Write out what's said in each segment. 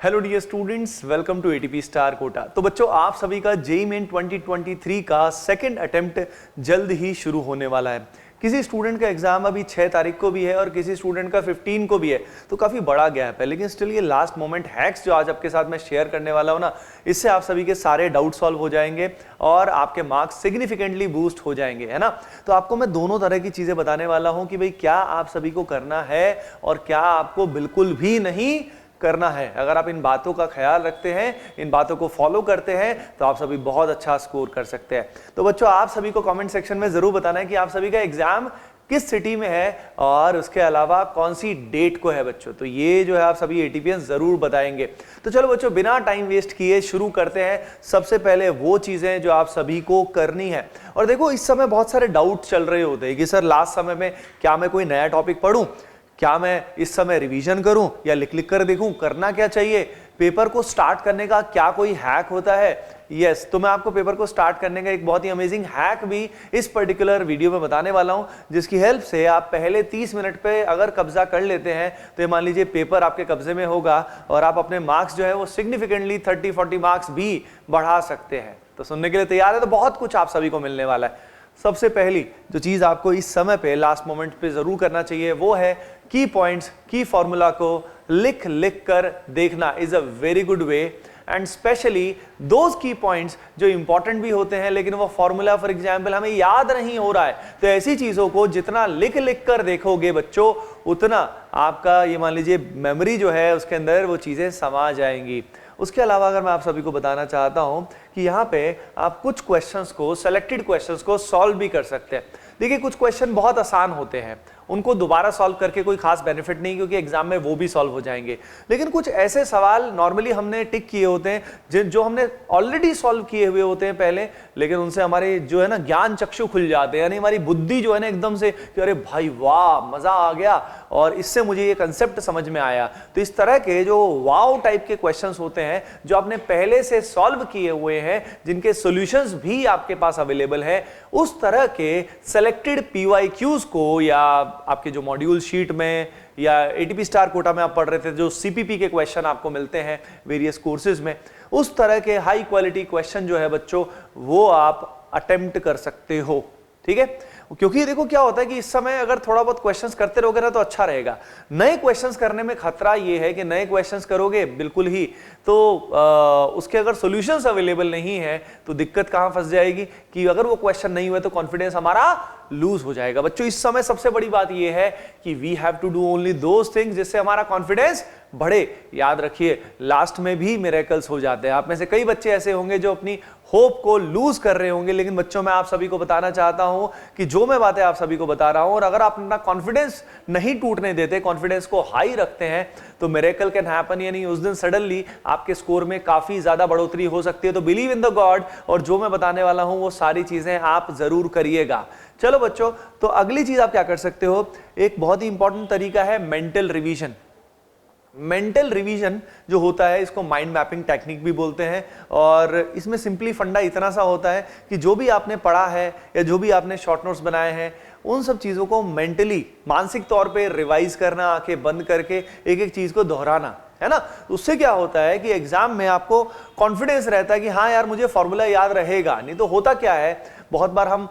Hello dear students, welcome to ATP star Kota. तो बच्चों, आप सभी का जेईई मेन 2023 का सेकंड अटेम्प्ट जल्द ही शुरू होने वाला है। किसी स्टूडेंट का एग्जाम अभी 6 तारीख को भी है और किसी स्टूडेंट का 15 को भी है, तो काफ़ी बड़ा गैप है। लेकिन स्टिल ये लास्ट मोमेंट हैक्स जो आज आपके साथ मैं शेयर करने वाला हूँ ना, इससे आप सभी के सारे डाउट सॉल्व हो जाएंगे और आपके मार्क्स सिग्निफिकेंटली बूस्ट हो जाएंगे, है ना। तो आपको मैं दोनों तरह की चीज़ें बताने वाला हूँ कि भाई क्या आप सभी को करना है और क्या आपको बिल्कुल भी नहीं करना है। अगर आप इन बातों का ख्याल रखते हैं, इन बातों को फॉलो करते हैं, तो आप सभी बहुत अच्छा स्कोर कर सकते हैं। तो बच्चों, आप सभी को कमेंट सेक्शन में जरूर बताना है कि आप सभी का एग्जाम किस सिटी में है और उसके अलावा कौन सी डेट को है बच्चों। तो ये जो है आप सभी एटीपीएन जरूर बताएंगे। तो चलो बच्चों, बिना टाइम वेस्ट किए शुरू करते हैं। सबसे पहले वो चीजें जो आप सभी को करनी है। और देखो, इस समय बहुत सारे डाउट चल रहे होते हैं कि सर लास्ट समय में क्या मैं कोई नया टॉपिक पढ़ूं, क्या मैं इस समय रिवीजन करूं या लिख लिख कर देखूं, करना क्या चाहिए, पेपर को स्टार्ट करने का क्या कोई हैक होता है। यस, तो मैं आपको पेपर को स्टार्ट करने का एक बहुत ही अमेजिंग हैक भी इस पर्टिकुलर वीडियो में बताने वाला हूं, जिसकी हेल्प से आप पहले 30 मिनट पे अगर कब्जा कर लेते हैं तो ये मान लीजिए पेपर आपके कब्जे में होगा और आप अपने मार्क्स जो है वो सिग्निफिकेंटली 30-40 मार्क्स भी बढ़ा सकते हैं। तो सुनने के लिए तैयार है? तो बहुत कुछ आप सभी को मिलने वाला है। सबसे पहली जो चीज आपको इस समय पे लास्ट मोमेंट पे जरूर करना चाहिए वो है की पॉइंट्स, की फॉर्मूला को लिख लिख कर देखना is a very good way. And specially those की पॉइंट्स जो इंपॉर्टेंट भी होते हैं लेकिन वो फॉर्मूला फॉर एग्जाम्पल हमें याद नहीं हो रहा है, तो ऐसी चीजों को जितना लिख लिख कर देखोगे बच्चों, उतना आपका ये मान लीजिए मेमोरी जो है उसके अंदर वो चीजें समा जाएंगी। उसके अलावा अगर मैं आप सभी को बताना चाहता हूं कि यहाँ पे आप कुछ क्वेश्चंस को, सेलेक्टेड क्वेश्चंस को सॉल्व भी कर सकते हैं। देखिए, कुछ क्वेश्चन बहुत आसान होते हैं, उनको दोबारा सॉल्व करके कोई खास बेनिफिट नहीं, क्योंकि एग्जाम में वो भी सॉल्व हो जाएंगे। लेकिन कुछ ऐसे सवाल नॉर्मली हमने टिक किए होते हैं जो हमने ऑलरेडी सॉल्व किए हुए होते हैं पहले, लेकिन उनसे हमारे जो है ना ज्ञान चक्षु खुल जाते हैं, यानी हमारी बुद्धि जो है ना एकदम से कि अरे भाई वाह, मजा आ गया और इससे मुझे ये कंसेप्ट समझ में आया। तो इस तरह के जो वाव टाइप के क्वेश्चंस होते हैं जो आपने पहले से सॉल्व किए हुए हैं, जिनके सॉल्यूशंस भी आपके पास अवेलेबल है, उस तरह के सेलेक्टेड पीवाईक्यूज को या आपके जो मॉड्यूल शीट में या एटीपी स्टार कोटा में आप पढ़ रहे थे जो सीपीपी के क्वेश्चन आपको मिलते हैं वेरियस कोर्सेज में, उस तरह के हाई क्वालिटी क्वेश्चन जो है बच्चों वो आप अटेम्प्ट कर सकते हो। ठीक है, क्योंकि देखो क्या होता है कि इस समय अगर थोड़ा बहुत क्वेश्चंस करते रहोगे ना तो अच्छा रहेगा। नए क्वेश्चंस करने में खतरा ये है कि नए क्वेश्चंस करोगे बिल्कुल ही तो उसके अगर सॉल्यूशंस अवेलेबल नहीं है तो दिक्कत कहां फंस जाएगी कि अगर वो क्वेश्चन नहीं हुए तो कॉन्फिडेंस हमारा लूज हो जाएगा। बच्चों, इस समय सबसे बड़ी बात ये है कि we have to do only those things जिससे हमारा कॉन्फिडेंस बढ़े। याद रखिए, लास्ट में भी मिरेकल्स हो जाते हैं। आप में से कई बच्चे ऐसे होंगे जो अपनी होप को लूज कर रहे होंगे, लेकिन बच्चों मैं आप सभी को बताना चाहता हूं कि जो मैं बातें आप सभी को बता रहा हूं, और अगर आप अपना कॉन्फिडेंस नहीं टूटने देते, कॉन्फिडेंस को हाई रखते हैं, तो मिरेकल कैन हैपन, यानी उस दिन सडनली आपके स्कोर में काफी ज्यादा बढ़ोतरी हो सकती है। तो बिलीव इन द गॉड, और जो मैं बताने वाला हूं वो सारी चीजें आप जरूर करिएगा। चलो बच्चों, तो अगली चीज आप क्या कर सकते हो, एक बहुत ही इंपॉर्टेंट तरीका है मेंटल रिवीजन। मेंटल रिवीजन जो होता है इसको माइंड मैपिंग टेक्निक भी बोलते हैं, और इसमें सिंपली फंडा इतना सा होता है कि जो भी आपने पढ़ा है या जो भी आपने शॉर्ट नोट्स बनाए हैं उन सब चीजों को मेंटली, मानसिक तौर पे रिवाइज करना, आंखें बंद करके एक एक चीज को दोहराना, है ना। उससे क्या होता है कि एग्जाम में आपको कॉन्फिडेंस रहता है कि हाँ यार मुझे फॉर्मूला याद रहेगा। नहीं तो होता क्या है, बहुत बार हम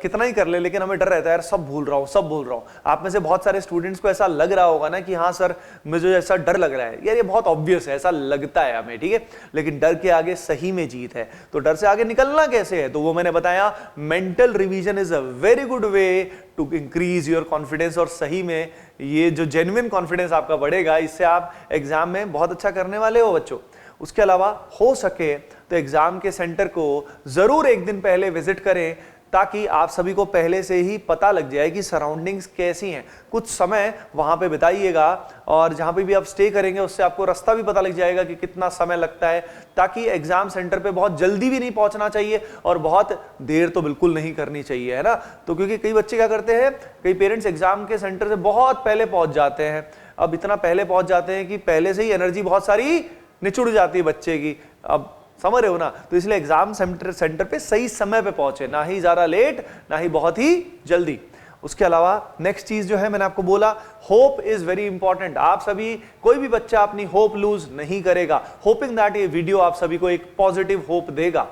कितना ही कर ले लेकिन हमें डर रहता है यार सब भूल रहा हूँ, सब भूल रहा हूँ। आप में से बहुत सारे स्टूडेंट्स को ऐसा लग रहा होगा ना कि हाँ सर मुझे ऐसा डर लग रहा है, यार ये बहुत ऑब्वियस है, ऐसा लगता है हमें, ठीक है, लेकिन डर के आगे सही में जीत है। तो डर से आगे निकलना कैसे है, तो वो मैंने बताया, mental revision is a very good way to increase your confidence. और सही में ये जो जेन्युइन कॉन्फिडेंस आपका बढ़ेगा, इससे आप एग्जाम में बहुत अच्छा करने वाले हो बच्चों। उसके अलावा हो सके तो एग्जाम के सेंटर को जरूर एक दिन पहले विजिट करें, ताकि आप सभी को पहले से ही पता लग जाए कि सराउंडिंग्स कैसी हैं। कुछ समय वहां पे बिताइएगा, और जहां पे भी आप स्टे करेंगे उससे आपको रास्ता भी पता लग जाएगा कि कितना समय लगता है, ताकि एग्जाम सेंटर पे बहुत जल्दी भी नहीं पहुंचना चाहिए और बहुत देर तो बिल्कुल नहीं करनी चाहिए, है ना। तो क्योंकि कई बच्चे क्या करते हैं, कई पेरेंट्स एग्जाम के सेंटर से बहुत पहले पहुंच जाते हैं। अब इतना पहले पहुंच जाते हैं कि पहले से ही एनर्जी बहुत सारी निचुड़ जाती है बच्चे की, अब समझ रहे हो ना। तो इसलिए एग्जाम सेंटर पे सही समय पे पहुंचे, ना ही ज्यादा लेट ना ही बहुत ही जल्दी। उसके अलावा नेक्स्ट चीज जो है मैंने आपको बोला, होप इज वेरी इंपॉर्टेंट। आप सभी, कोई भी बच्चा अपनी होप लूज नहीं करेगा। होपिंग दैट ये वीडियो आप सभी को एक पॉजिटिव होप देगा,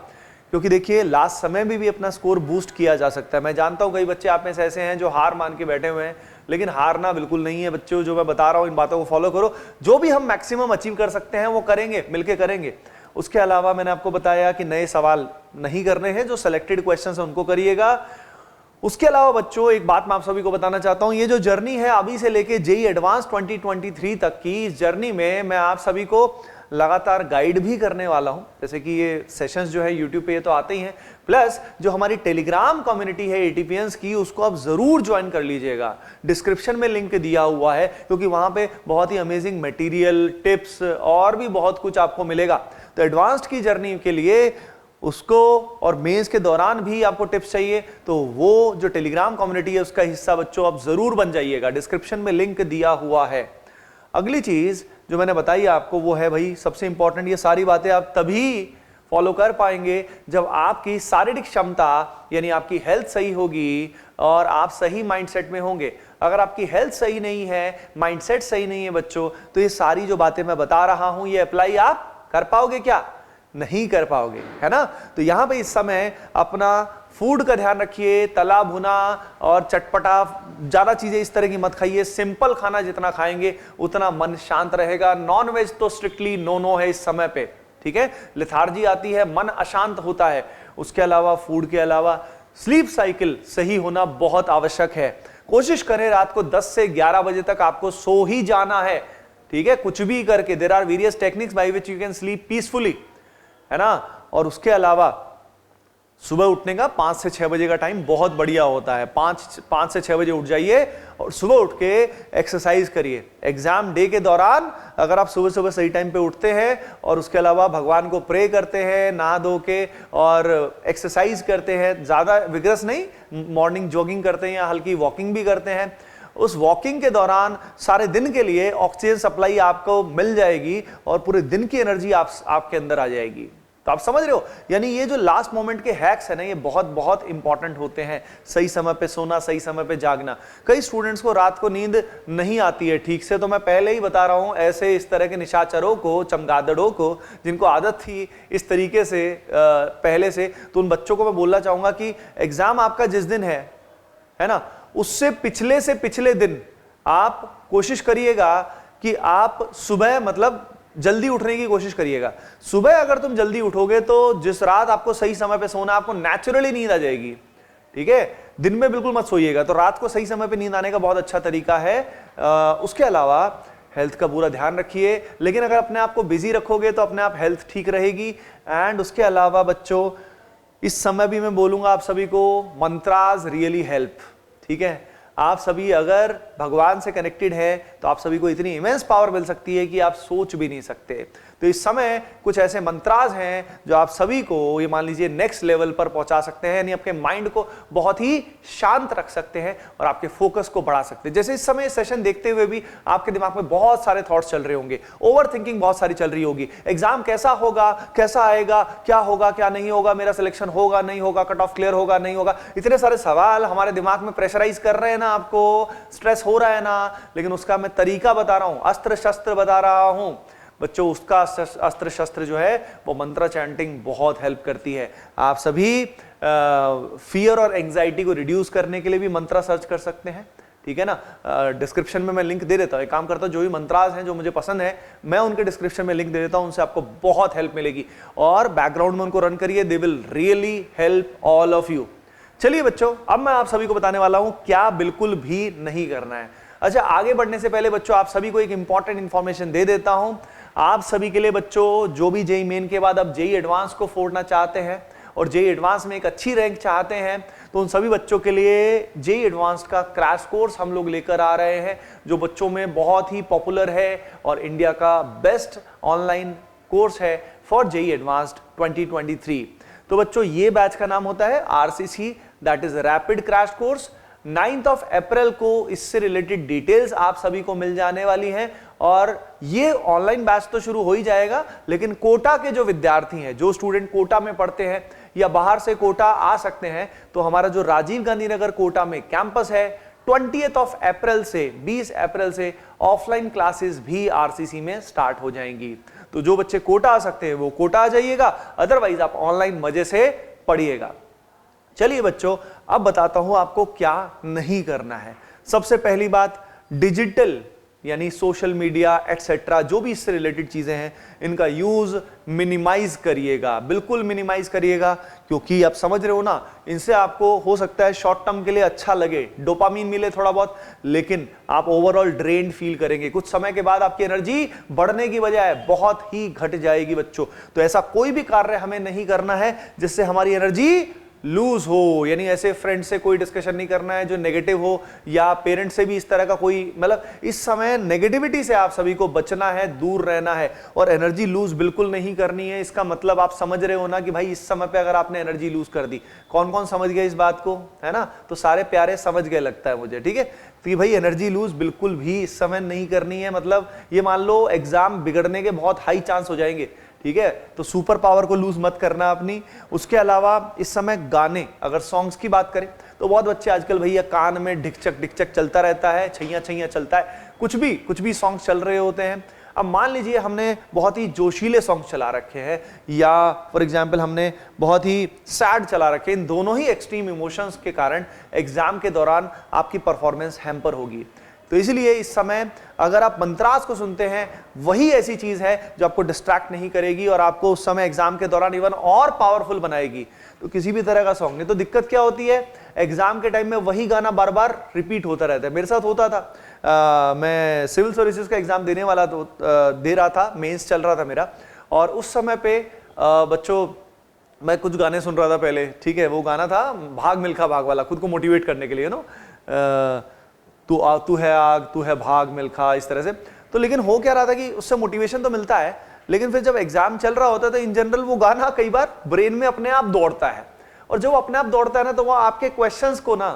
क्योंकि देखिए लास्ट समय में भी अपना स्कोर बूस्ट किया जा सकता है। मैं जानता हूं कई बच्चे आप में से ऐसे हैं जो हार मान के बैठे हुए हैं, लेकिन हारना बिल्कुल नहीं है बच्चों। जो मैं बता रहा हूं इन बातों को फॉलो करो, जो भी हम मैक्सिमम अचीव कर सकते हैं वो करेंगे, मिलके करेंगे। उसके अलावा मैंने आपको बताया कि नए सवाल नहीं करने हैं, जो सिलेक्टेड क्वेश्चंस हैं उनको करिएगा। उसके अलावा बच्चों एक बात मैं आप सभी को बताना चाहता हूं, ये जो जर्नी है अभी से लेके जेईई एडवांस 2023 तक की, इस जर्नी में मैं आप सभी को लगातार गाइड भी करने वाला हूं। जैसे कि ये सेशंस जो है यूट्यूब पे ये तो आते ही हैं, प्लस जो हमारी टेलीग्राम कम्युनिटी है एटीपीएंस की, उसको आप जरूर ज्वाइन कर लीजिएगा। डिस्क्रिप्शन में लिंक दिया हुआ है, क्योंकि वहां पे बहुत ही अमेजिंग मटेरियल, टिप्स और भी बहुत कुछ आपको मिलेगा। तो एडवांस्ड की जर्नी के लिए उसको, और मेंस के दौरान भी आपको टिप्स चाहिए, तो वो जो टेलीग्राम कम्युनिटी है उसका हिस्सा बच्चों आप जरूर बन जाइएगा। डिस्क्रिप्शन में लिंक दिया हुआ है। अगली चीज जो मैंने बताई आपको वो है भाई सबसे इंपॉर्टेंट, ये सारी बातें आप तभी फॉलो कर पाएंगे जब आपकी शारीरिक क्षमता यानी आपकी हेल्थ सही होगी और आप सही माइंडसेट में होंगे। अगर आपकी हेल्थ सही नहीं है, माइंडसेट सही नहीं है बच्चों, तो ये सारी जो बातें मैं बता रहा हूं ये अप्लाई आप कर पाओगे क्या? नहीं कर पाओगे, है ना। तो यहां पे इस समय अपना फूड का ध्यान रखिए, तला भुना और चटपटा ज्यादा चीजें इस तरह की मत खाइए। सिंपल खाना जितना खाएंगे उतना मन शांत रहेगा। नॉन वेज तो स्ट्रिक्टली नो है इस समय पे, ठीक है। लेथार्जी आती है, मन अशांत होता है। उसके अलावा फूड के अलावा स्लीप साइकिल सही होना बहुत आवश्यक है। कोशिश करें रात को 10 से 11 बजे तक आपको सो ही जाना है, ठीक है, कुछ भी करके। There are various techniques by which you can sleep peacefully, है ना। और उसके अलावा सुबह उठने का 5 से 6 बजे का टाइम बहुत बढ़िया होता है। 5 से 6 बजे उठ जाइए और सुबह उठ के एक्सरसाइज करिए। एग्जाम डे के दौरान अगर आप सुबह सुबह सही टाइम पे उठते हैं और उसके अलावा भगवान को प्रे करते हैं, नहा धो के, और एक्सरसाइज करते हैं, ज्यादा विग्रस नहीं, मॉर्निंग जॉगिंग करते हैं या हल्की वॉकिंग भी करते हैं, उस वॉकिंग के दौरान सारे दिन के लिए ऑक्सीजन सप्लाई आपको मिल जाएगी और पूरे दिन की एनर्जी आपके अंदर आ जाएगी। तो आप समझ रहे हो, यानी ये जो लास्ट मोमेंट के हैक्स है ना, ये बहुत बहुत इंपॉर्टेंट होते हैं। सही समय पे सोना, सही समय पे जागना। कई स्टूडेंट्स को रात को नींद नहीं आती है ठीक से, तो मैं पहले ही बता रहा हूं, ऐसे इस तरह के निशाचरों को, चमगादड़ों को, जिनको आदत थी इस तरीके से पहले से, तो उन बच्चों को मैं बोलना चाहूंगा कि एग्जाम आपका जिस दिन है ना, उससे पिछले दिन आप कोशिश करिएगा कि आप सुबह, मतलब जल्दी उठने की कोशिश करिएगा। सुबह अगर तुम जल्दी उठोगे तो जिस रात आपको सही समय पे सोना, आपको नेचुरली नींद आ जाएगी, ठीक है। दिन में बिल्कुल मत सोइएगा, तो रात को सही समय पे नींद आने का बहुत अच्छा तरीका है। उसके अलावा हेल्थ का पूरा ध्यान रखिए, लेकिन अगर अपने आप को बिजी रखोगे तो अपने आप हेल्थ ठीक रहेगी। एंड उसके अलावा बच्चों इस समय भी मैं बोलूंगा आप सभी को, मंत्रास रियली हेल्प, ठीक है। आप सभी अगर भगवान से कनेक्टेड है तो आप सभी को इतनी इमेंस पावर मिल सकती है कि आप सोच भी नहीं सकते। तो इस समय कुछ ऐसे मंत्रास हैं जो आप सभी को, ये मान लीजिए, नेक्स्ट लेवल पर पहुंचा सकते हैं, यानी आपके माइंड को बहुत ही शांत रख सकते हैं और आपके फोकस को बढ़ा सकते हैं। जैसे इस समय सेशन देखते हुए भी आपके दिमाग में बहुत सारे थॉट्स चल रहे होंगे, ओवर थिंकिंग बहुत सारी चल रही होगी। एग्जाम कैसा होगा, कैसा आएगा, क्या होगा, क्या नहीं होगा, मेरा सिलेक्शन होगा नहीं होगा, कट ऑफ क्लियर होगा नहीं होगा, इतने सारे सवाल हमारे दिमाग में प्रेशराइज कर रहे हैं ना, आपको स्ट्रेस हो रहा है ना। लेकिन उसका मैं तरीका बता रहा हूं, अस्त्र शस्त्र बता रहा हूं बच्चों। उसका अस्त्र शस्त्र जो है वो मंत्र चैंटिंग बहुत हेल्प करती है। आप सभी फियर और एंजाइटी को रिड्यूस करने के लिए भी मंत्र सर्च कर सकते हैं, ठीक है ना। डिस्क्रिप्शन में मैं लिंक दे देता हूं। एक काम करता हूं, जो भी मंत्रास हैं जो मुझे पसंद है, मैं उनके डिस्क्रिप्शन में लिंक दे देता हूं, उनसे आपको बहुत हेल्प मिलेगी। और बैकग्राउंड में उनको रन करिए, they will really help all of you. चलिए बच्चों, अब मैं आप सभी को बताने वाला हूं क्या बिल्कुल भी नहीं करना है। अच्छा, आगे बढ़ने से पहले बच्चों आप सभी को एक इंपॉर्टेंट इंफॉर्मेशन दे देता हूं। आप सभी के लिए बच्चों, जो भी जेईई मेन के बाद अब जेईई एडवांस को फोड़ना चाहते हैं और जेईई एडवांस में एक अच्छी रैंक चाहते हैं, तो उन सभी बच्चों के लिए जेईई एडवांस का क्रैश कोर्स हम लोग लेकर आ रहे हैं, जो बच्चों में बहुत ही पॉपुलर है और इंडिया का बेस्ट ऑनलाइन कोर्स है फॉर जेईई एडवांस्ड 2023। तो बच्चों ये बैच का नाम होता है RCC, that is rapid crash course. 9 अप्रैल को इससे रिलेटेड डिटेल्स आप सभी को मिल जाने वाली हैं। और ये ऑनलाइन बैच तो शुरू हो ही जाएगा, लेकिन कोटा के जो विद्यार्थी हैं, जो स्टूडेंट कोटा में पढ़ते हैं, या बाहर से कोटा आ सकते हैं, तो हमारा जो राजीव गांधी नगर कोटा में कैंपस है 20 अप्रैल से 20 अप्रैल से ऑफलाइन क्लासेस भी आरसीसी में स्टार्ट हो जाएंगी। तो जो बच्चे कोटा आ सकते हैं वो कोटा आ जाइएगा, अदरवाइज आप ऑनलाइन मजे से पढ़िएगा। चलिए बच्चों, अब बताता हूं आपको क्या नहीं करना है। सबसे पहली बात, डिजिटल यानी सोशल मीडिया एटसेट्रा जो भी इससे रिलेटेड चीजें हैं, इनका यूज मिनिमाइज करिएगा, बिल्कुल मिनिमाइज करिएगा, क्योंकि आप समझ रहे हो ना, इनसे आपको हो सकता है शॉर्ट टर्म के लिए अच्छा लगे, डोपामीन मिले थोड़ा बहुत, लेकिन आप ओवरऑल ड्रेन्ड फील करेंगे। कुछ समय के बाद आपकी एनर्जी बढ़ने की बजाय बहुत ही घट जाएगी बच्चों। तो ऐसा कोई भी कार्य हमें नहीं करना है जिससे हमारी एनर्जी लूज हो, यानी ऐसे फ्रेंड से कोई डिस्कशन नहीं करना है जो नेगेटिव हो, या पेरेंट्स से भी इस तरह का कोई, मतलब इस समय नेगेटिविटी से आप सभी को बचना है, दूर रहना है, और एनर्जी लूज बिल्कुल नहीं करनी है। इसका मतलब आप समझ रहे हो ना कि भाई इस समय पे अगर आपने एनर्जी लूज कर दी, कौन कौन समझ गया इस बात को, है ना? तो सारे प्यारे समझ गए लगता है मुझे, ठीक है? तो भाई एनर्जी लूज बिल्कुल भी इस समय नहीं करनी है। मतलब ये मान लो एग्जाम बिगड़ने के बहुत हाई चांस हो जाएंगे, ठीक है? तो सुपर पावर को लूज मत करना अपनी। उसके अलावा इस समय गाने, अगर सॉन्ग्स की बात करें तो बहुत बच्चे आजकल भैया कान में ढिकचक ढिकचक चलता रहता है, छैया छैया चलता है, कुछ भी सॉन्ग्स चल रहे होते हैं। अब मान लीजिए हमने बहुत ही जोशीले सॉन्ग्स चला रखे हैं, या फॉर एग्जाम्पल हमने बहुत ही सैड चला रखे, इन दोनों ही एक्सट्रीम इमोशंस के कारण एग्जाम के दौरान आपकी परफॉर्मेंस हैम्पर होगी। तो इसलिए इस समय अगर आप मंत्रास को सुनते हैं, वही ऐसी चीज है जो आपको डिस्ट्रैक्ट नहीं करेगी और आपको उस समय एग्जाम के दौरान इवन और पावरफुल बनाएगी। तो किसी भी तरह का सॉन्ग नहीं। तो दिक्कत क्या होती है, एग्जाम के टाइम में वही गाना बार बार रिपीट होता रहता है। मेरे साथ होता था, मैं सिविल सर्विसेज का एग्जाम देने वाला तो दे रहा था, मेंस चल रहा था मेरा, और उस समय पे बच्चों मैं कुछ गाने सुन रहा था पहले, ठीक है? वो गाना था भाग मिल्खा भाग वाला, खुद को मोटिवेट करने के लिए, नो तू है आग, तू है भाग मिल्खा, इस तरह से। तो लेकिन हो क्या रहा था कि उससे मोटिवेशन तो मिलता है, लेकिन फिर जब एग्जाम चल रहा होता है तो इन जनरल वो गाना कई बार ब्रेन में अपने आप दौड़ता है, और जब अपने आप दौड़ता है ना, तो वो आपके क्वेश्चंस को ना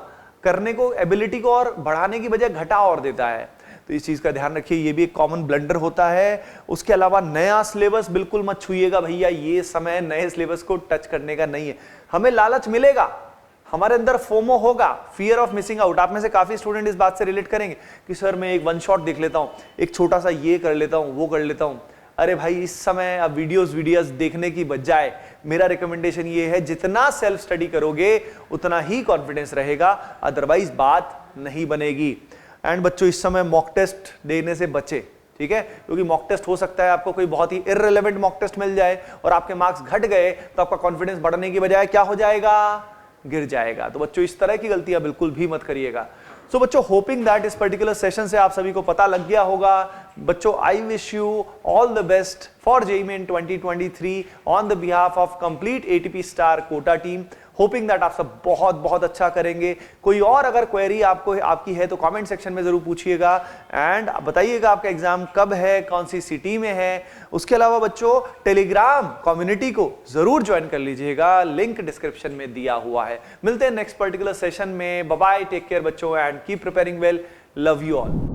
करने को, एबिलिटी को और बढ़ाने की बजाय घटा और देता है। तो इस चीज का ध्यान रखिए, ये भी एक कॉमन ब्लंडर होता है। उसके अलावा नया सिलेबस बिल्कुल मत छूइएगा भैया, ये समय नए सिलेबस को टच करने का नहीं है। हमें लालच मिलेगा, हमारे अंदर फोमो होगा, फियर ऑफ मिसिंग आउट। आप में से काफी स्टूडेंट इस बात से रिलेट करेंगे कि सर मैं एक वन शॉट देख लेता हूं, एक छोटा सा ये कर लेता हूं, वो कर लेता हूं। अरे भाई, इस समय अब वीडियोस देखने की बजाय मेरा रिकमेंडेशन ये है, जितना सेल्फ स्टडी करोगे उतना ही कॉन्फिडेंस रहेगा, अदरवाइज बात नहीं बनेगी। एंड बच्चों, इस समय मॉक टेस्ट देने से बचे, ठीक है? क्योंकि मॉक टेस्ट हो सकता है आपको कोई बहुत ही इररिलेवेंट मॉक टेस्ट मिल जाए और आपके मार्क्स घट गए, तो आपका कॉन्फिडेंस बढ़ने की बजाय क्या हो जाएगा, गिर जाएगा। तो बच्चों, इस तरह की गलतियां बिल्कुल भी मत करिएगा। सो बच्चों, होपिंग दैट इस पर्टिकुलर सेशन से आप सभी को पता लग गया होगा। बच्चों, I wish you all the best for JEE Main 2023 on the behalf of complete ATP star Kota team. Hoping that आप सब बहुत बहुत अच्छा करेंगे। कोई और अगर क्वेरी आपकी है तो कमेंट सेक्शन में जरूर पूछिएगा, एंड बताइएगा आपका एग्जाम कब है, कौन सी सिटी में है। उसके अलावा बच्चों, टेलीग्राम कम्युनिटी को जरूर ज्वाइन कर लीजिएगा, लिंक डिस्क्रिप्शन में दिया हुआ है। मिलते हैं नेक्स्ट पर्टिकुलर सेशन में। बाय बाय, टेक केयर बच्चों, and keep preparing well. Love you all.